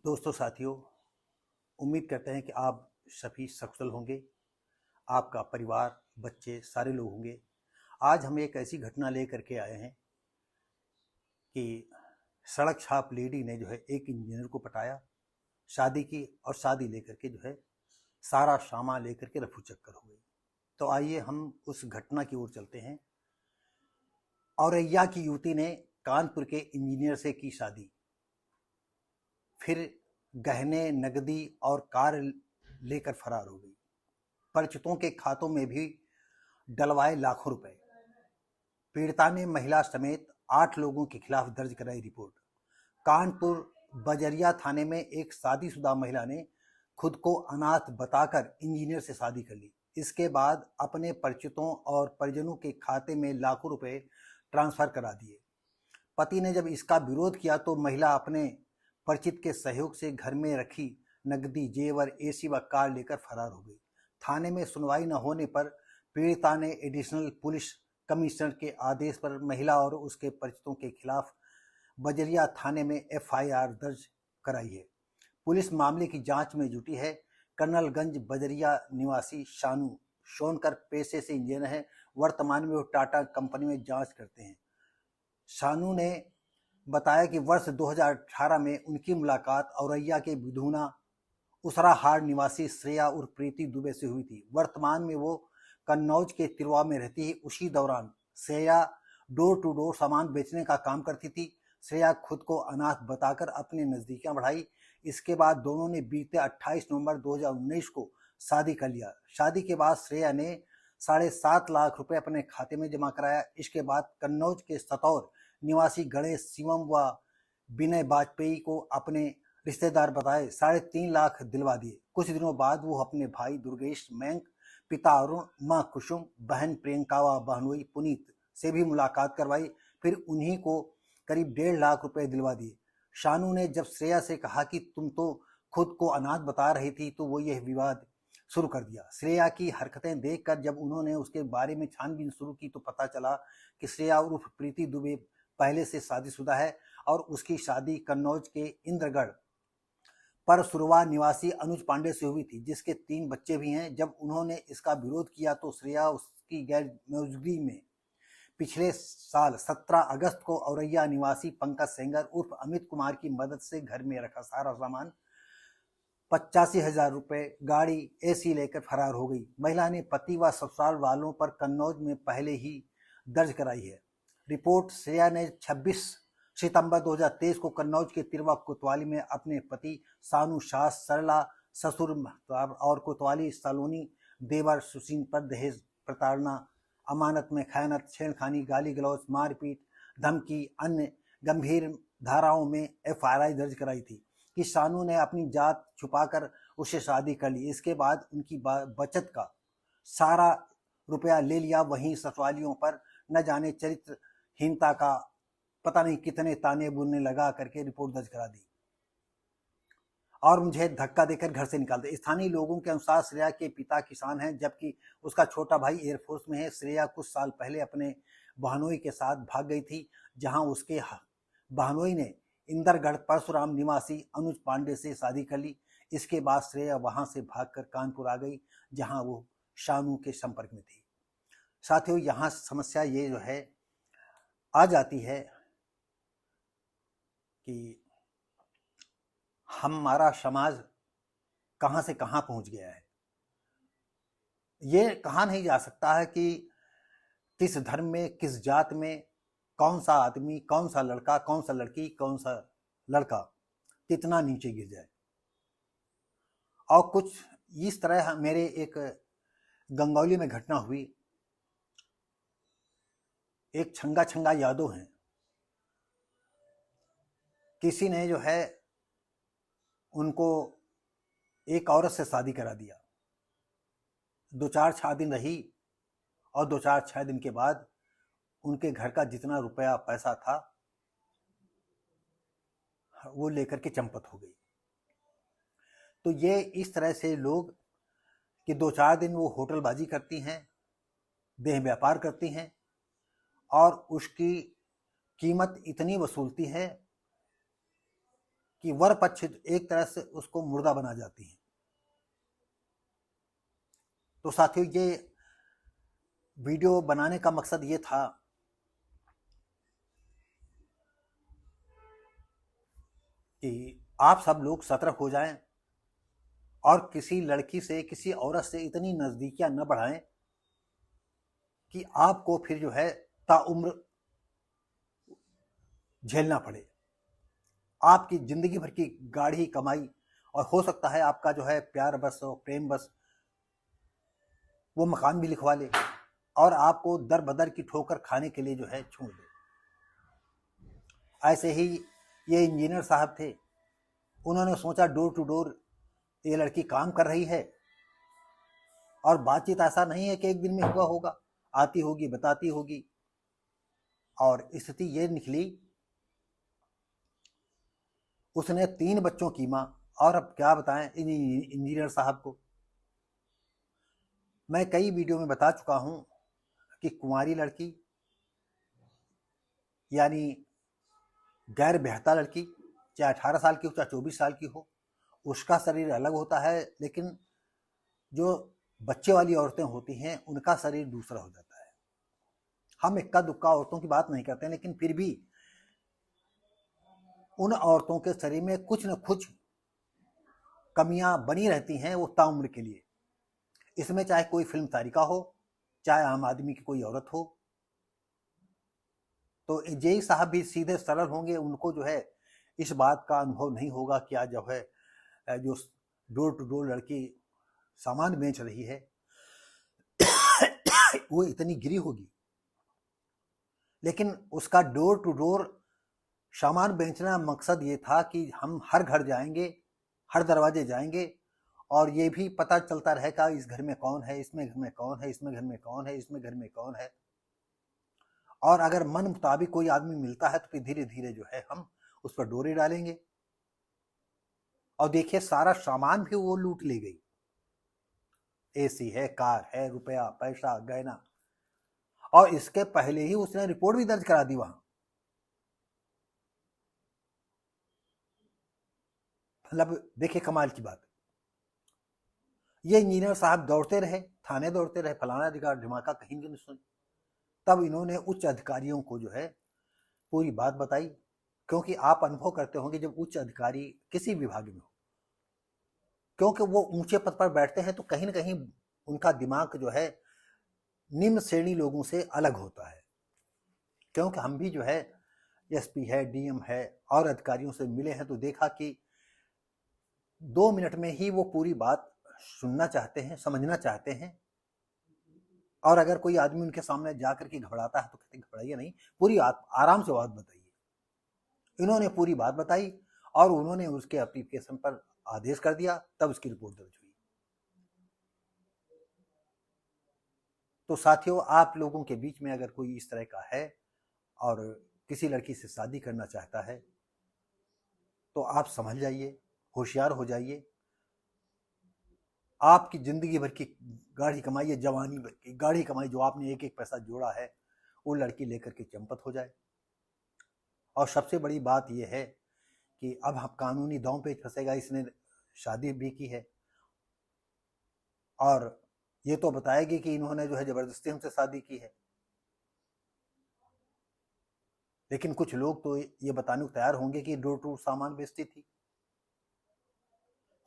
दोस्तों साथियों, उम्मीद करते हैं कि आप सभी सकुशल होंगे। आपका परिवार, बच्चे सारे लोग होंगे। आज हम एक ऐसी घटना लेकर के आए हैं कि सड़क छाप लेडी ने जो है एक इंजीनियर को पटाया, शादी की और शादी लेकर के जो है सारा सामान लेकर के रफू चक्कर हो गई। तो आइए हम उस घटना की ओर चलते हैं। औरैया की युवती ने कानपुर के इंजीनियर से की शादी, फिर गहने, नकदी और कार लेकर फरार हो गई। परिचितों के खातों में भी डलवाए लाखों रुपए। पीड़िता ने महिला समेत 8 लोगों के खिलाफ दर्ज कराई रिपोर्ट। कानपुर बजरिया थाने में एक शादीशुदा महिला ने खुद को अनाथ बताकर इंजीनियर से शादी कर ली। इसके बाद अपने परिचितों और परिजनों के खाते में लाखों रुपए ट्रांसफर करा दिए। पति ने जब इसका विरोध किया तो महिला अपने परिचित के सहयोग से घर में रखी नकदी, जेवर, एसी व कार लेकर फरार हो गई। थाने में सुनवाई न होने पर पीड़िता ने एडिशनल पुलिस कमिश्नर के आदेश पर महिला और उसके परिचितों के खिलाफ बजरिया थाने में एफआईआर दर्ज कराई है। पुलिस मामले की जांच में जुटी है। कर्नलगंज बजरिया निवासी शानू सोनकर पेशे से इंजीनियर है। वर्तमान में वो टाटा कंपनी में जांच करते हैं। शानू ने बताया कि वर्ष 2018 में उनकी मुलाकात औरैया के विधुना उसराहार निवासी श्रेया उर्फ प्रीति दुबे से हुई थी। वर्तमान में वो कन्नौज के तिरवा में रहती है। उसी दौरान श्रेया डोर टू डोर सामान बेचने का काम करती थी। श्रेया खुद को अनाथ बताकर अपनी नजदीकियां बढ़ाई। इसके बाद दोनों ने बीते 28 नवंबर 2019 को शादी कर लिया। शादी के बाद श्रेया ने 7.5 लाख रुपए अपने खाते में जमा कराया। इसके बाद कन्नौज के सतौर निवासी गणेश, शिवम व विनय वाजपेयी को अपने रिश्तेदार बताए 3.5 लाख दिलवा दिए। कुछ दिनों बाद वो अपने भाई दुर्गेश, मयंक, पिता अरुण, मां कुसुम, बहन प्रियंका व बहनोई पुनीत से भी मुलाकात करवाई। फिर उन्हीं को करीब 1.5 लाख रुपए दिलवा दिए। शानू ने जब श्रेया से कहा कि तुम तो खुद को अनाथ बता रही थी, तो वो यह विवाद शुरू कर दिया। श्रेया की हरकतें देखकर जब उन्होंने उसके बारे में छानबीन शुरू की तो पता चला कि श्रेया उर्फ प्रीति दुबे पहले से शादीशुदा है और उसकी शादी कन्नौज के इंद्रगढ़ परसुरवा निवासी अनुज पांडे से हुई थी, जिसके 3 बच्चे भी हैं। जब उन्होंने इसका विरोध किया तो श्रेया उसकी गैर मौजूदगी में पिछले साल 17 अगस्त को औरैया निवासी पंकज सेंगर उर्फ अमित कुमार की मदद से घर में रखा सारा सामान 85,000 रुपए, गाड़ी, एसी लेकर फरार हो गई। महिला ने पति व ससुराल वालों पर कन्नौज में पहले ही दर्ज कराई है। रिपोर्ट श्रेया ने 26 सितंबर 2023 को कन्नौज के तिरवा कोतवाली में अपने पति सानू सास सरला, ससुर और कोतवाली सलोनी देवर सुशीन पर दहेज, प्रताड़ना, अमानत में खयानत, छेड़खानी, गाली गलौज, मारपीट, धमकी, अन्य गंभीर धाराओं में एफआईआर दर्ज कराई थी कि शानू ने अपनी जात छुपाकर उससे शादी कर ली। इसके बाद उनकी बचत का सारा रुपया ले लिया। वहीं ससुरालियों पर न जाने चरित्रहीनता का पता नहीं कितने ताने बुनने लगा करके रिपोर्ट दर्ज करा दी और मुझे धक्का देकर घर से निकाल दिया। स्थानीय लोगों के अनुसार श्रेया के पिता किसान हैं, जबकि उसका छोटा भाई एयरफोर्स में है। श्रेया कुछ साल पहले अपने बहनोई के साथ भाग गई थी, जहां उसके बहनोई ने इंदरगढ़ परशुराम निवासी अनुज पांडे से शादी कर ली। इसके बाद श्रेया वहां से भागकर कानपुर आ गई, जहां वो शानू के संपर्क में थी। साथियों, यहाँ समस्या ये जो है आ जाती है कि हमारा समाज कहां से कहां पहुंच गया है। ये कहा नहीं जा सकता है कि किस धर्म में, किस जात में कौन सा आदमी, कौन सा लड़का, कौन सा लड़की, कौन सा लड़का कितना नीचे गिर जाए। और कुछ इस तरह मेरे एक गंगौली में घटना हुई। एक छंगा छंगा यादव हैं, किसी ने जो है उनको एक औरत से शादी करा दिया। 2-4 दिन रही और 2-6 दिन के बाद उनके घर का जितना रुपया पैसा था वो लेकर के चंपत हो गई। तो ये इस तरह से लोग कि 2-4 दिन वो होटलबाजी करती हैं, देह व्यापार करती हैं और उसकी कीमत इतनी वसूलती है कि वर पक्ष एक तरह से उसको मुर्दा बना जाती हैं। तो साथियों, ये वीडियो बनाने का मकसद ये था कि आप सब लोग सतर्क हो जाएं और किसी लड़की से, किसी औरत से इतनी नज़दीकियां न बढ़ाएं कि आपको फिर जो है ताउम्र झेलना पड़े। आपकी ज़िंदगी भर की गाढ़ी कमाई, और हो सकता है आपका जो है प्यार बस हो, प्रेम बस, वो मकान भी लिखवा ले और आपको दर बदर की ठोकर खाने के लिए जो है छोड़ दे। ऐसे ही ये इंजीनियर साहब थे, उन्होंने सोचा डोर टू डोर ये लड़की काम कर रही है, और बातचीत ऐसा नहीं है कि एक दिन में हुआ होगा, आती होगी, बताती होगी। और स्थिति ये निकली, उसने 3 बच्चों की माँ, और अब क्या बताएं इंजीनियर साहब को। मैं कई वीडियो में बता चुका हूं कि कुंवारी लड़की यानी गैर ब्याहता लड़की, चाहे 18 साल की हो चाहे 24 साल की हो, उसका शरीर अलग होता है, लेकिन जो बच्चे वाली औरतें होती हैं उनका शरीर दूसरा हो जाता है। हम इक्का दुक्का औरतों की बात नहीं करते, लेकिन फिर भी उन औरतों के शरीर में कुछ न कुछ कमियां बनी रहती हैं, वो ताउम्र के लिए। इसमें चाहे कोई फिल्म तारिका हो, चाहे आम आदमी की कोई औरत हो। तो जेई साहब भी सीधे सरल होंगे, उनको जो है इस बात का अनुभव नहीं होगा कि आज जो है जो डोर टू डोर लड़की सामान बेच रही है वो इतनी गिरी होगी। लेकिन उसका डोर टू डोर सामान बेचना मकसद ये था कि हम हर घर जाएंगे, हर दरवाजे जाएंगे, और ये भी पता चलता रहेगा इस घर में कौन है, इसमें घर में कौन है, इसमें घर में कौन है, इसमें घर में कौन है। और अगर मन मुताबिक कोई आदमी मिलता है तो फिर धीरे धीरे जो है हम उस पर डोरे डालेंगे। और देखिए, सारा सामान भी वो लूट ले गई। एसी है, कार है, रुपया पैसा गहना, और इसके पहले ही उसने रिपोर्ट भी दर्ज करा दी वहां। मतलब देखिए कमाल की बात। ये इंजीनियर साहब दौड़ते रहे, थाने दौड़ते रहे, फलाना अधिकार ढिमाका, कहीं नहीं सुनी। तब इन्होंने उच्च अधिकारियों को जो है पूरी बात बताई, क्योंकि आप अनुभव करते होंगे जब उच्च अधिकारी किसी विभाग में हो, क्योंकि वो ऊंचे पद पर बैठते हैं तो कहीं ना कहीं उनका दिमाग जो है निम्न श्रेणी लोगों से अलग होता है। क्योंकि हम भी जो है एसपी है, डीएम है, और अधिकारियों से मिले हैं तो देखा कि 2 मिनट में ही वो पूरी बात सुनना चाहते हैं, समझना चाहते हैं। और अगर कोई आदमी उनके सामने जाकर के घबराता है तो कहते घबराइए नहीं, पूरी आराम से बात बताइए। इन्होंने पूरी बात बताई और उन्होंने उसके एप्लीकेशन पर आदेश कर दिया, तब उसकी रिपोर्ट दर्ज हुई। तो साथियों, आप लोगों के बीच में अगर कोई इस तरह का है और किसी लड़की से शादी करना चाहता है तो आप समझ जाइए, होशियार हो जाइए। आपकी जिंदगी भर की गाढ़ी कमाई है, जवानी भर की गाढ़ी कमाई, जो आपने एक एक पैसा जोड़ा है, वो लड़की लेकर के चंपत हो जाए। और सबसे बड़ी बात यह है कि अब हम कानूनी दांव पे फंसेगा, इसने शादी भी की है और ये तो बताएगी कि इन्होंने जो है जबरदस्ती हमसे शादी की है। लेकिन कुछ लोग तो ये बताने को तैयार होंगे कि डोर टू सामान बेचती थी।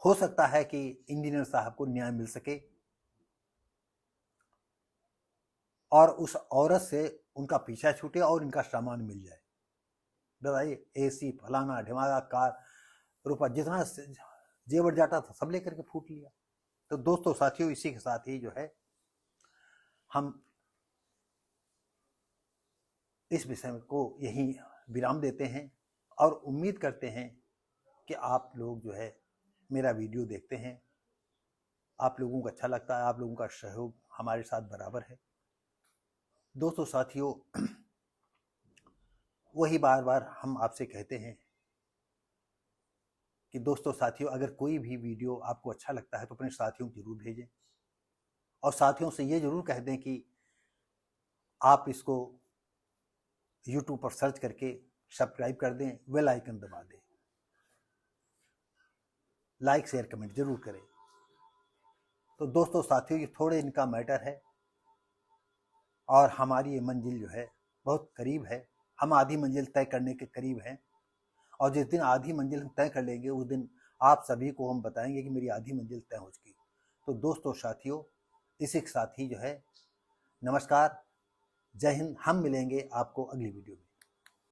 हो सकता है कि इंजीनियर साहब को न्याय मिल सके और उस औरत से उनका पीछा छूटे और इनका सामान मिल जाए। बताइए, एसी, फलाना ढिमागा, कार, रुपया, जितना जेवर जाता था सब लेकर के फूट लिया। तो दोस्तों साथियों, इसी के साथ ही जो है हम इस विषय को यहीं विराम देते हैं और उम्मीद करते हैं कि आप लोग जो है मेरा वीडियो देखते हैं, आप लोगों को अच्छा लगता है, आप लोगों का सहयोग हमारे साथ बराबर है। दोस्तों साथियों, वही बार बार हम आपसे कहते हैं कि दोस्तों साथियों, अगर कोई भी वीडियो आपको अच्छा लगता है तो अपने साथियों को जरूर भेजें, और साथियों से ये जरूर कह दें कि आप इसको YouTube पर सर्च करके सब्सक्राइब कर दें, बेल आइकन दबा दें। लाइक शेयर कमेंट जरूर करें। तो दोस्तों साथियों, ये थोड़े इनका मैटर है और हमारी ये मंजिल जो है बहुत करीब है। हम आधी मंजिल तय करने के करीब हैं और जिस दिन आधी मंजिल हम तय कर लेंगे उस दिन आप सभी को हम बताएंगे कि मेरी आधी मंजिल तय हो चुकी। तो दोस्तों साथियों, इसी के साथ ही जो है नमस्कार, जय हिंद। हम मिलेंगे आपको अगली वीडियो में।